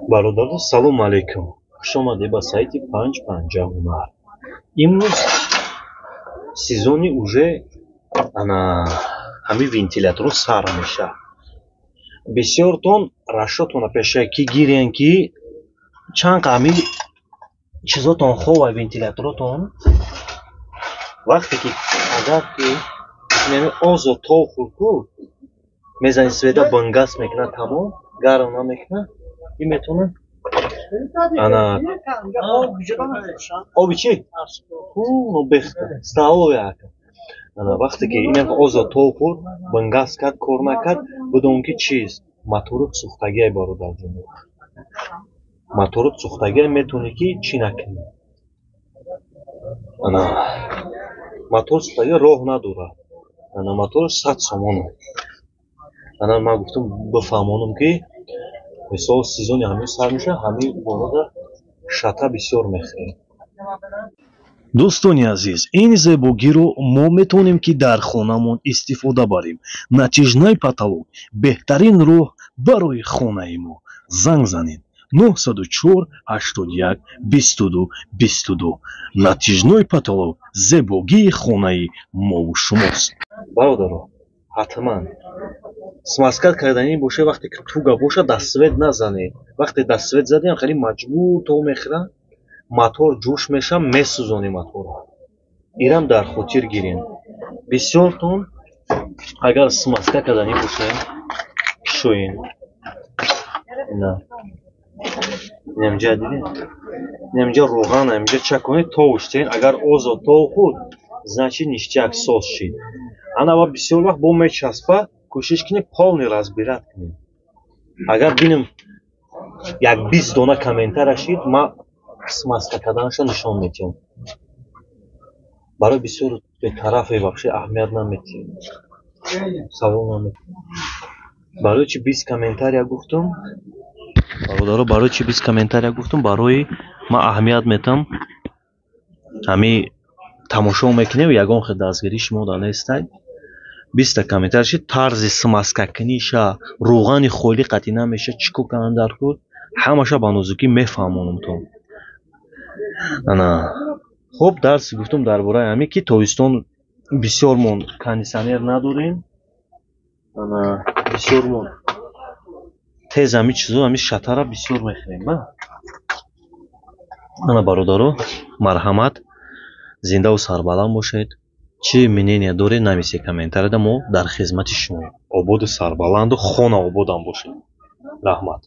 Бародаро, салом алейкум. Хуш омадед ба сайти 550 ҳунар. Имрӯз сезони уже ҳамин вентилятор сар меша. Бисёртон рашотона пешая ки гирен ки чанд ҳамин чизотон хова вентиляторотон вақте ки агар ки озо тохурку мезани сведа бангас мекна тамом гарм намекна ин метавона оби чӣ? Нобехта ставояка. Вақте ки ин озо тохур бангас кард кор накард будон ки чиз мотори сӯхтагиай бародарҷон. Мотори сӯхтагиай метавони ки чӣ накунӣ. Мотор сӯхтагиай роҳ надорад. Мотор 100 сомон. Ман гуфтам бифаҳмонам ки мисол сезони ҳамин сар меша, ҳамин борода шата бисёр мехӯрем. дӯстони азиз, ин зебогиро мо метавонем ки дар хонамон истифода барем. натиҷаи потолок беҳтарин роҳ барои хонаи мо. занг занед 904 81 22 22. натиҷаи потолок зебогии хонаи мову шумост. Бародаро, ҳатман смазка кардани боша, вақте ки туга боша дастсвет назане. Вақте дастсвет задем хеле маҷбур то мехӯра, мотор ҷӯш меша, месӯзони моторро. Ирам дар хотир гирем. Бисёртон агар смазка кардани боша шӯен. Инамҷа дидем? Инамҷа роған, инамҷа чаконед то уштен. Агар озо то худ, значит ништяк сос шид. Ва бисёр вақт бо мечаспа, кӯшиш кинед полный разбират кинед. Агар бинем як 20 дона комментария шид, ма смазка карданашо нишон медиҳам. Барои бисёр бетарафе вообще аҳамият наметиҳем. Савол наметиҳем. Барои чи 20 комментария гуфтам? Бародаро, барои чи 20 комментария гуфтам? Барои ма аҳамият метам. Ҳами тамошо мекунем, ягон хел дастгирӣ шумо да нестад. 20 та комментария шид, тарзи смазка куниша, роғани холи қатъи намеша, чӣ кор кардам дар худ, ҳамаша ба нозукӣ мефаҳмонам то. Хуб, дарси гуфтам дар бораи ҳамин ки тобистон бисёр мон кондитсионер надорем. Бисёр мон тез ҳамин чизо, ҳамин шатара бисёр мехӯрем. Бародаро, марҳамат, зиндаву сарбаланд бошед. чӣ мнение доред нависед комментарияда, мо дар хизмати шумо. Ободу сарбаланду хона ободам бошед. Раҳмат.